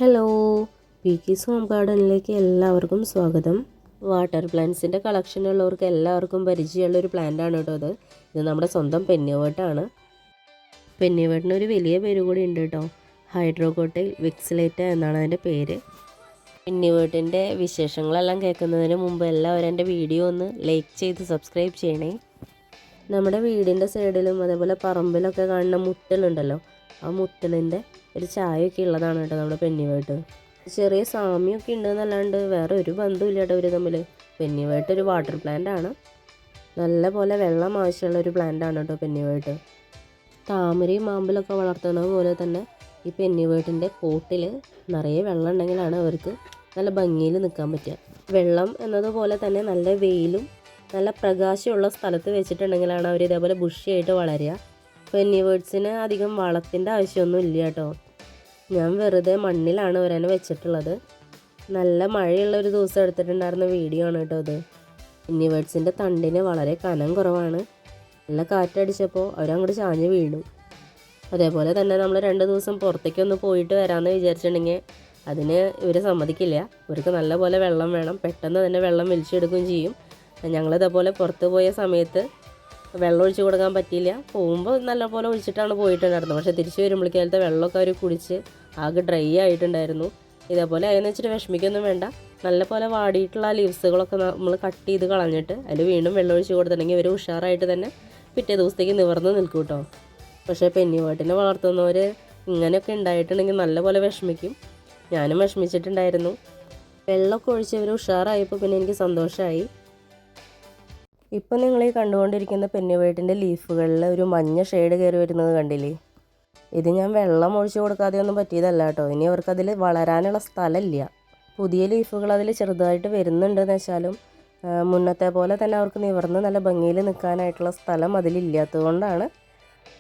Hello, പീക്കീസ് home ഗാർഡനിലേക്ക് എല്ലാവർക്കും സ്വാഗതം. Water പ്ലാന്റ്സിൻ്റെ കളക്ഷനുള്ളവർക്ക് എല്ലാവർക്കും പരിചയമുള്ളൊരു പ്ലാന്റാണ് കേട്ടോ ഇത്. നമ്മുടെ സ്വന്തം പെന്നിവേർട്ടാണ്. പെന്നിവേർട്ടിന് ഒരു വലിയ പേര് കൂടി ഉണ്ട് കേട്ടോ. ഹൈഡ്രോകോട്ടൈൽ വിക്സിലേറ്റ എന്നാണ് അതിൻ്റെ പേര്. പെന്നിവേർട്ടിൻ്റെ വിശേഷങ്ങളെല്ലാം കേൾക്കുന്നതിന് മുമ്പ് എല്ലാവരും എൻ്റെ വീഡിയോ ഒന്ന് ലൈക്ക് ചെയ്ത് സബ്സ്ക്രൈബ് ചെയ്യണേ. നമ്മുടെ വീടിൻ്റെ സൈഡിലും അതേപോലെ പറമ്പിലൊക്കെ കാണുന്ന മുട്ടലുണ്ടല്ലോ, ആ മുട്ടലിൻ്റെ ഒരു ചായയൊക്കെ ഉള്ളതാണ് കേട്ടോ നമ്മുടെ പെന്നിവേർട്ട്. ചെറിയ സാമ്യമൊക്കെ ഉണ്ടെന്നല്ലാണ്ട് വേറെ ഒരു ബന്ധമില്ല കേട്ടോ ഇവർ തമ്മിൽ. പെന്നിവേർട്ട് ഒരു വാട്ടർ പ്ലാന്റ് ആണ്. നല്ല പോലെ വെള്ളം ആവശ്യമുള്ള ഒരു പ്ലാന്റ് ആണ് കേട്ടോ പെന്നിവേർട്ട്. താമരയും മാമ്പലൊക്കെ വളർത്തുന്നത് പോലെ തന്നെ ഈ പെന്നിവേർട്ടിൻ്റെ പോട്ടിൽ നിറയെ വെള്ളം ഉണ്ടെങ്കിലാണ് അവർക്ക് നല്ല ഭംഗിയിൽ നിൽക്കാൻ പറ്റുക. വെള്ളം എന്നതുപോലെ തന്നെ നല്ല വെയിലും നല്ല പ്രകാശമുള്ള സ്ഥലത്ത് വെച്ചിട്ടുണ്ടെങ്കിലാണ് അവർ ഇതേപോലെ ബുഷിയായിട്ട് വളരുക. പെന്നിവേർട്സിന് അധികം വളത്തിൻ്റെ ആവശ്യമൊന്നും ഇല്ല കേട്ടോ. ഞാൻ വെറുതെ മണ്ണിലാണ് അവരെ വെച്ചിട്ടുള്ളത്. നല്ല മഴയുള്ള ഒരു ദിവസം എടുത്തിട്ടുണ്ടായിരുന്ന വീഡിയോ ആണ് കേട്ടോ ഇത്. പെന്നിവേർട്സിൻ്റെ തണ്ടിന് വളരെ കനം കുറവാണ്. നല്ല കാറ്റടിച്ചപ്പോൾ അവരങ്ങോട്ട് ചാഞ്ഞ് വീണു. അതേപോലെ തന്നെ നമ്മൾ 2 ദിവസം പുറത്തേക്കൊന്ന് പോയിട്ട് വരാമെന്ന് വിചാരിച്ചിട്ടുണ്ടെങ്കിൽ അതിന് ഇവർ സമ്മതിക്കില്ല. ഇവർക്ക് നല്ല പോലെ വെള്ളം വേണം. പെട്ടെന്ന് തന്നെ വെള്ളം വലിച്ചെടുക്കുകയും ചെയ്യും. ഞങ്ങളിതേപോലെ പുറത്ത് പോയ സമയത്ത് വെള്ളം ഒഴിച്ച് കൊടുക്കാൻ പറ്റിയില്ല. പോകുമ്പോൾ നല്ലപോലെ ഒഴിച്ചിട്ടാണ് പോയിട്ടുണ്ടായിരുന്നത്. പക്ഷേ തിരിച്ച് വരുമ്പോഴേക്കാലത്തെ വെള്ളമൊക്കെ അവർ കുടിച്ച് ആകെ ഡ്രൈ ആയിട്ടുണ്ടായിരുന്നു. ഇതേപോലെ അതിന് വെച്ചിട്ട് വിഷമിക്കൊന്നും വേണ്ട. നല്ലപോലെ വാടിയിട്ടുള്ള ആ ലീവ്സുകളൊക്കെ നമ്മൾ കട്ട് ചെയ്ത് കളഞ്ഞിട്ട് അതിൽ വീണ്ടും വെള്ളം ഒഴിച്ച് കൊടുത്തിട്ടുണ്ടെങ്കിൽ ഇവർ ഉഷാറായിട്ട് തന്നെ പിറ്റേ ദിവസത്തേക്ക് നിവർന്ന് നിൽക്കും കേട്ടോ. പക്ഷേ പെന്നിവേർട്ടിനെ വളർത്തുന്നവർ ഇങ്ങനെയൊക്കെ ഉണ്ടായിട്ടുണ്ടെങ്കിൽ നല്ലപോലെ വിഷമിക്കും. ഞാനും വിഷമിച്ചിട്ടുണ്ടായിരുന്നു. വെള്ളമൊക്കെ ഒഴിച്ച് ഇവർ ഉഷാറായപ്പോൾ പിന്നെ എനിക്ക് സന്തോഷമായി. ഇപ്പം നിങ്ങൾ ഈ കണ്ടുകൊണ്ടിരിക്കുന്ന പെന്നിവേർട്ടിൻ്റെ ലീഫുകളിൽ ഒരു മഞ്ഞ ഷെയ്ഡ് കയറി വരുന്നത് കണ്ടില്ലേ? ഇത് ഞാൻ വെള്ളം ഒഴിച്ച് കൊടുക്കാതെ ഒന്നും പറ്റിയതല്ല കേട്ടോ. ഇനി അവർക്കതിൽ വളരാനുള്ള സ്ഥലമില്ല. പുതിയ ലീഫുകൾ അതിൽ ചെറുതായിട്ട് വരുന്നുണ്ടെന്ന് വെച്ചാലും മുന്നത്തെ പോലെ തന്നെ അവർക്ക് നിവർന്ന് നല്ല ഭംഗിയിൽ നിൽക്കാനായിട്ടുള്ള സ്ഥലം അതിലില്ലാത്തത് കൊണ്ടാണ്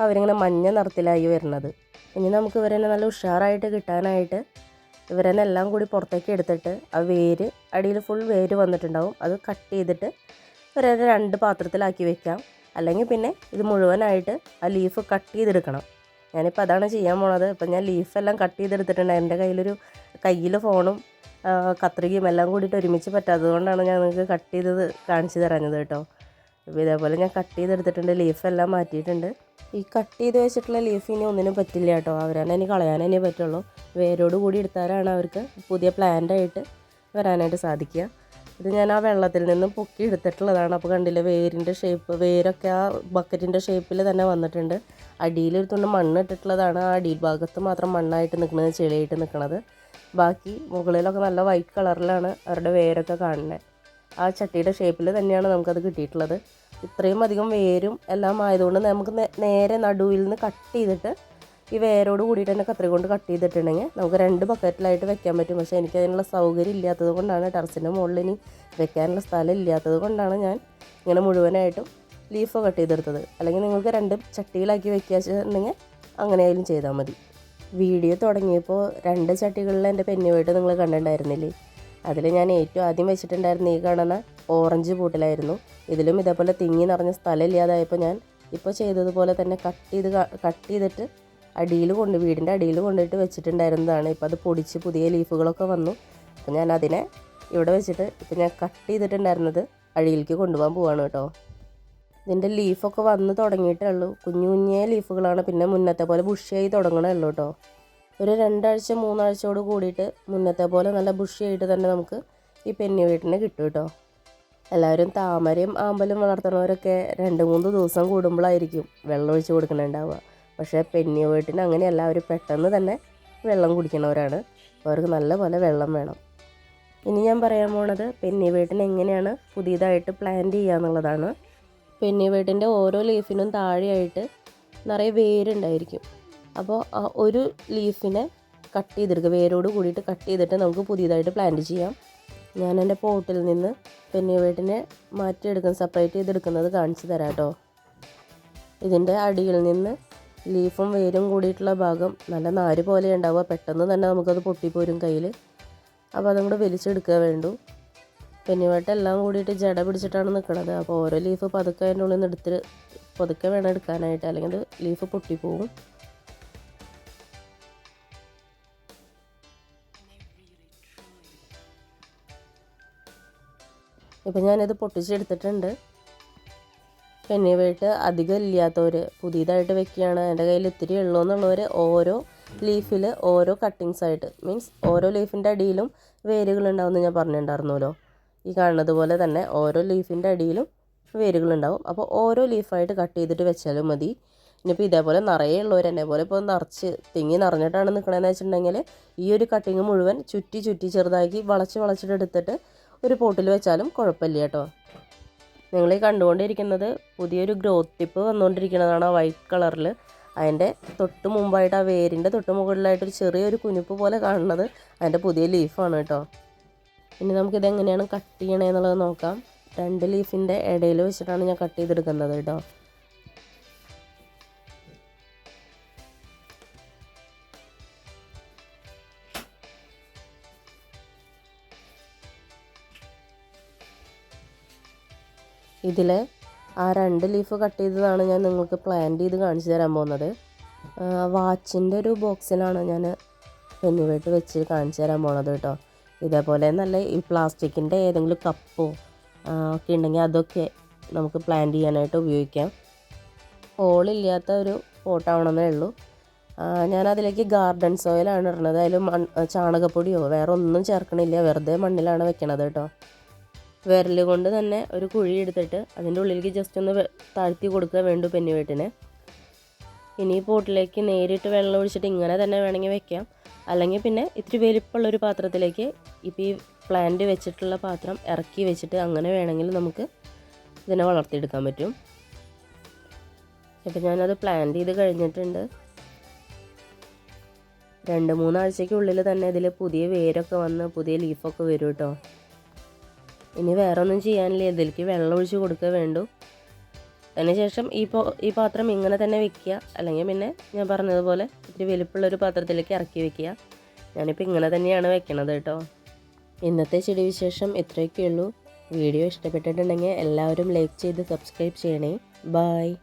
അവരിങ്ങനെ മഞ്ഞ നിറത്തിലായി വരുന്നത്. ഇനി നമുക്ക് ഇവരെന്നെ നല്ല ഉഷാറായിട്ട് കിട്ടാനായിട്ട് ഇവരെന്നെ എല്ലാം കൂടി പുറത്തേക്ക് എടുത്തിട്ട് ആ വേര് അടിയിൽ ഫുൾ വേര് വന്നിട്ടുണ്ടാവും. അത് കട്ട് ചെയ്തിട്ട് ഒരു 2 പാത്രത്തിലാക്കി വെക്കാം. അല്ലെങ്കിൽ പിന്നെ ഇത് മുഴുവനായിട്ട് ആ ലീഫ് കട്ട് ചെയ്തെടുക്കണം. ഞാനിപ്പോൾ അതാണ് ചെയ്യാൻ പോണത്. ഇപ്പം ഞാൻ ലീഫെല്ലാം കട്ട് ചെയ്തെടുത്തിട്ടുണ്ട്. എൻ്റെ കയ്യിൽ ഫോണും കത്രികയും എല്ലാം കൂടിയിട്ട് ഒരുമിച്ച് പറ്റാത്തത് കൊണ്ടാണ് ഞാൻ നിങ്ങൾക്ക് കട്ട് ചെയ്തത് കാണിച്ചു തരാഞ്ഞത് കേട്ടോ. അപ്പോൾ ഇതേപോലെ ഞാൻ കട്ട് ചെയ്തെടുത്തിട്ടുണ്ട്. ലീഫെല്ലാം മാറ്റിയിട്ടുണ്ട്. ഈ കട്ട് ചെയ്ത് വെച്ചിട്ടുള്ള ലീഫ് ഇനി ഒന്നിനും പറ്റില്ല കേട്ടോ. അവരാണ് ഇനി കളയാനേ പറ്റുള്ളൂ. വേരോട് കൂടി എടുത്താലാണ് അവർക്ക് പുതിയ പ്ലാന്റായിട്ട് വരാനായിട്ട് സാധിക്കുക. ഇത് ഞാൻ ആ വെള്ളത്തിൽ നിന്നും പൊക്കി എടുത്തിട്ടുള്ളതാണ്. അപ്പോൾ കണ്ടില്ലേ, വേരിൻ്റെ ഷേപ്പ്, വേരൊക്കെ ആ ബക്കറ്റിൻ്റെ ഷേപ്പിൽ തന്നെ വന്നിട്ടുണ്ട്. അടിയിലൊരു തുണ്ട് മണ്ണ് ഇട്ടിട്ടുള്ളതാണ്. ആ അടിയിൽ ഭാഗത്ത് മാത്രം മണ്ണായിട്ട് നിൽക്കുന്നത്, ചെളിയായിട്ട് നിൽക്കുന്നത്. ബാക്കി മുകളിലൊക്കെ നല്ല വൈറ്റ് കളറിലാണ് അവരുടെ വേരൊക്കെ കാണുന്നത്. ആ ചട്ടിയുടെ ഷേപ്പിൽ തന്നെയാണ് നമുക്കത് കിട്ടിയിട്ടുള്ളത്. ഇത്രയും അധികം വേരും എല്ലാം ആയതുകൊണ്ട് നമുക്ക് നേരെ നടുവിൽ നിന്ന് കട്ട് ചെയ്തിട്ട് ഈ വേരോട് കൂടിയിട്ട് തന്നെ കത്രിക കൊണ്ട് കട്ട് ചെയ്തിട്ടുണ്ടെങ്കിൽ നമുക്ക് 2 ബക്കറ്റിലായിട്ട് വെക്കാൻ പറ്റും. പക്ഷേ എനിക്ക് അതിനുള്ള സൗകര്യം ഇല്ലാത്തത് കൊണ്ടാണ്, ടെറസിൻ്റെ മുകളിൽ ഇനി വെക്കാനുള്ള സ്ഥലം ഇല്ലാത്തത് കൊണ്ടാണ് ഞാൻ ഇങ്ങനെ മുഴുവനായിട്ടും ലീഫ് കട്ട് ചെയ്തെടുത്തത്. അല്ലെങ്കിൽ നിങ്ങൾക്ക് 2 ചട്ടിയിലാക്കി വെക്കാന്നുണ്ടെങ്കിൽ അങ്ങനെയായാലും ചെയ്താൽ മതി. വീഡിയോ തുടങ്ങിയപ്പോൾ 2 ചട്ടികളിൽ എൻ്റെ പെന്നിവേർട്ട് നിങ്ങൾ കണ്ടിട്ടുണ്ടായിരുന്നില്ലേ? അതിൽ ഞാൻ ഏറ്റവും ആദ്യം വെച്ചിട്ടുണ്ടായിരുന്ന ഈ കാണുന്ന ഓറഞ്ച് പൂട്ടിലായിരുന്നു. ഇതിലും ഇതേപോലെ തിങ്ങി നിറഞ്ഞ സ്ഥലം ഇല്ലാതായപ്പോൾ ഞാൻ ഇപ്പോൾ ചെയ്തതുപോലെ തന്നെ കട്ട് ചെയ്തിട്ട് വീടിൻ്റെ അടിയിൽ കൊണ്ടിട്ട് വെച്ചിട്ടുണ്ടായിരുന്നതാണ്. ഇപ്പോൾ അത് പൊടിച്ച് പുതിയ ലീഫുകളൊക്കെ വന്നു. അപ്പോൾ ഞാൻ അതിനെ ഇവിടെ വെച്ചിട്ട് ഇപ്പോൾ ഞാൻ കട്ട് ചെയ്തിട്ടുണ്ടായിരുന്നത് അടിയിലേക്ക് കൊണ്ടുപോകാൻ പോവാണ് കേട്ടോ. ഇതിൻ്റെ ലീഫൊക്കെ വന്ന് തുടങ്ങിയിട്ടേ ഉള്ളൂ. കുഞ്ഞു കുഞ്ഞേ ലീഫുകളാണ്. പിന്നെ മുന്നത്തെ പോലെ ബുഷിയായി തുടങ്ങണേ ഉള്ളൂ കേട്ടോ. ഒരു 2 ആഴ്ച 3 ആഴ്ചയോട് കൂടിയിട്ട് മുന്നത്തെ പോലെ നല്ല ബുഷിയായിട്ട് തന്നെ നമുക്ക് ഈ പെന്നിവേർട്ടിനെ കിട്ടും കേട്ടോ. എല്ലാവരും താമരയും ആമ്പലും വളർത്തുന്നവരൊക്കെ 2-3 ദിവസം കൂടുമ്പോഴായിരിക്കും വെള്ളം ഒഴിച്ച് കൊടുക്കുന്നുണ്ടാവുക. പക്ഷേ പെന്നിവേർട്ടിന് അങ്ങനെയല്ല. അവർ പെട്ടെന്ന് തന്നെ വെള്ളം കുടിക്കുന്നവരാണ്. അവർക്ക് നല്ല പോലെ വെള്ളം വേണം. ഇനി ഞാൻ പറയാൻ പോണത് പെന്നിവേർട്ടിന് എങ്ങനെയാണ് പുതിയതായിട്ട് പ്ലാന്റ് ചെയ്യുക എന്നുള്ളതാണ്. പെന്നിവേർട്ടിൻ്റെ ഓരോ ലീഫിനും താഴെയായിട്ട് നിറയെ വേരുണ്ടായിരിക്കും. അപ്പോൾ ആ ഒരു ലീഫിനെ കട്ട് ചെയ്തെടുക്കുക, വേരോട് കൂടിയിട്ട് കട്ട് ചെയ്തിട്ട് നമുക്ക് പുതിയതായിട്ട് പ്ലാന്റ് ചെയ്യാം. ഞാൻ എൻ്റെ പോട്ടിൽ നിന്ന് പെന്നിവേർട്ടിനെ സെപ്പറേറ്റ് ചെയ്തെടുക്കുന്നത് കാണിച്ചു തരാം കേട്ടോ. ഇതിൻ്റെ അടിയിൽ നിന്ന് ലീഫും വേരും കൂടിയിട്ടുള്ള ഭാഗം നല്ല നാര് പോലെ ഉണ്ടാവുക. പെട്ടെന്ന് തന്നെ നമുക്കത് പൊട്ടിപ്പോരും കയ്യിൽ. അപ്പോൾ അതും കൂടെ വലിച്ചെടുക്കുക വേണ്ടു. പെന്നിവേർട്ട് എല്ലാം കൂടിയിട്ട് ജട പിടിച്ചിട്ടാണ് നിൽക്കുന്നത്. അപ്പോൾ ഓരോ ലീഫ് പതുക്കെ അതിൻ്റെ ഉള്ളിൽ നിന്ന് പതുക്കെ വേണം എടുക്കാനായിട്ട്, അല്ലെങ്കിൽ ലീഫ് പൊട്ടിപ്പോവും. ഇപ്പം ഞാനിത് പൊട്ടിച്ചെടുത്തിട്ടുണ്ട്. പെന്നിവേട്ട് അധികം ഇല്ലാത്തവർ പുതിയതായിട്ട് വെക്കുകയാണ്, എൻ്റെ കയ്യിൽ ഇത്തിരി ഉള്ളൂ എന്നുള്ളവർ ഓരോ ലീഫിൽ ഓരോ കട്ടിങ്സ് ആയിട്ട്, മീൻസ് ഓരോ ലീഫിൻ്റെ അടിയിലും വേരുകളുണ്ടാവുമെന്ന് ഞാൻ പറഞ്ഞിട്ടുണ്ടായിരുന്നല്ലോ. ഈ കാണുന്നത് പോലെ തന്നെ ഓരോ ലീഫിൻ്റെ അടിയിലും വേരുകളുണ്ടാവും. അപ്പോൾ ഓരോ ലീഫായിട്ട് കട്ട് ചെയ്തിട്ട് വെച്ചാലും മതി. ഇനിയിപ്പോൾ ഇതേപോലെ നിറയെ ഉള്ളവർ എന്നെ പോലെ ഇപ്പോൾ നിറച്ച് തിങ്ങി നിറഞ്ഞിട്ടാണ് നിൽക്കണമെന്ന് വെച്ചിട്ടുണ്ടെങ്കിൽ ഈ ഒരു കട്ടിങ് മുഴുവൻ ചുറ്റി ചെറുതാക്കി വളച്ചിട്ട് എടുത്തിട്ട് ഒരു പോട്ടിൽ വെച്ചാലും കുഴപ്പമില്ല കേട്ടോ. നിങ്ങൾ ഈ കണ്ടുകൊണ്ടിരിക്കുന്നത് പുതിയൊരു ഗ്രോത്ത് ടിപ്പ് വന്നുകൊണ്ടിരിക്കുന്നതാണ്, വൈറ്റ് കളറിൽ. അതിൻ്റെ തൊട്ട് മുമ്പായിട്ട് ആ വേരിൻ്റെ തൊട്ട് മുകളിലായിട്ടൊരു ചെറിയൊരു കുനിപ്പ് പോലെ കാണുന്നത് അതിൻ്റെ പുതിയ ലീഫാണ് കേട്ടോ. ഇനി നമുക്കിതെങ്ങനെയാണ് കട്ട് ചെയ്യണമെന്നുള്ളത് നോക്കാം. 2 ലീഫിൻ്റെ ഇടയിൽ വെച്ചിട്ടാണ് ഞാൻ കട്ട് ചെയ്തെടുക്കുന്നത് കേട്ടോ. ഇതിൽ ആ 2 ലീഫ് കട്ട് ചെയ്തതാണ് ഞാൻ നിങ്ങൾക്ക് പ്ലാൻ ചെയ്ത് കാണിച്ചു തരാൻ പോകുന്നത്. വാച്ചിൻ്റെ ഒരു ബോക്സിലാണ് ഞാൻ പെന്നിവേട്ട് വെച്ച് കാണിച്ചു തരാൻ പോണത് കേട്ടോ. ഇതേപോലെ നല്ല ഈ പ്ലാസ്റ്റിക്കിൻ്റെ ഏതെങ്കിലും കപ്പോ ഒക്കെ ഉണ്ടെങ്കിൽ അതൊക്കെ നമുക്ക് പ്ലാൻ ചെയ്യാനായിട്ട് ഉപയോഗിക്കാം. ഹോളില്ലാത്ത ഒരു പോട്ടാവണമെന്നേ ഉള്ളൂ. ഞാനതിലേക്ക് ഗാർഡൻ സോയിലാണ് ഇടുന്നത്. അതിൽ ചാണകപ്പൊടിയോ വേറെ ഒന്നും ചേർക്കണില്ല, വെറുതെ മണ്ണിലാണ് വെക്കണത് കേട്ടോ. വിരൽ കൊണ്ട് തന്നെ ഒരു കുഴി എടുത്തിട്ട് അതിൻ്റെ ഉള്ളിലേക്ക് ജസ്റ്റ് ഒന്ന് താഴ്ത്തി കൊടുക്കുക വേണ്ടു പെന്നിവേട്ടിനെ. ഇനി ഈ പോട്ടിലേക്ക് നേരിട്ട് വെള്ളം ഒഴിച്ചിട്ട് ഇങ്ങനെ തന്നെ വേണമെങ്കിൽ വെക്കാം. അല്ലെങ്കിൽ പിന്നെ ഇത്തിരി വലിപ്പമുള്ളൊരു പാത്രത്തിലേക്ക് ഇപ്പോൾ ഈ പ്ലാന്റ് വെച്ചിട്ടുള്ള പാത്രം ഇറക്കി വെച്ചിട്ട് അങ്ങനെ വേണമെങ്കിൽ നമുക്ക് ഇതിനെ വളർത്തിയെടുക്കാൻ പറ്റും. ഇപ്പം ഞാനത് പ്ലാന്റ് ചെയ്ത് കഴിഞ്ഞിട്ടുണ്ട്. 2-3 ആഴ്ചയ്ക്കുള്ളിൽ തന്നെ ഇതിൽ പുതിയ വേരൊക്കെ വന്ന് പുതിയ ലീഫൊക്കെ വരും കേട്ടോ. ഇനി വേറെ ഒന്നും ചെയ്യാനില്ല, ഇതിലേക്ക് വെള്ളം ഒഴിച്ച് കൊടുക്കുക വേണ്ടു. അതിനുശേഷം ഈ പാത്രം ഇങ്ങനെ തന്നെ വെക്കുക, അല്ലെങ്കിൽ പിന്നെ ഞാൻ പറഞ്ഞതുപോലെ ഇത്തിരി വലിപ്പമുള്ളൊരു പാത്രത്തിലേക്ക് ഇറക്കി വെക്കുക. ഞാനിപ്പോൾ ഇങ്ങനെ തന്നെയാണ് വെക്കണത് കേട്ടോ. ഇന്നത്തെ ചെടി വിശേഷം ഇത്രയൊക്കെ ഉള്ളൂ. വീഡിയോ ഇഷ്ടപ്പെട്ടിട്ടുണ്ടെങ്കിൽ എല്ലാവരും ലൈക്ക് ചെയ്ത് സബ്സ്ക്രൈബ് ചെയ്യണേ. ബായ്.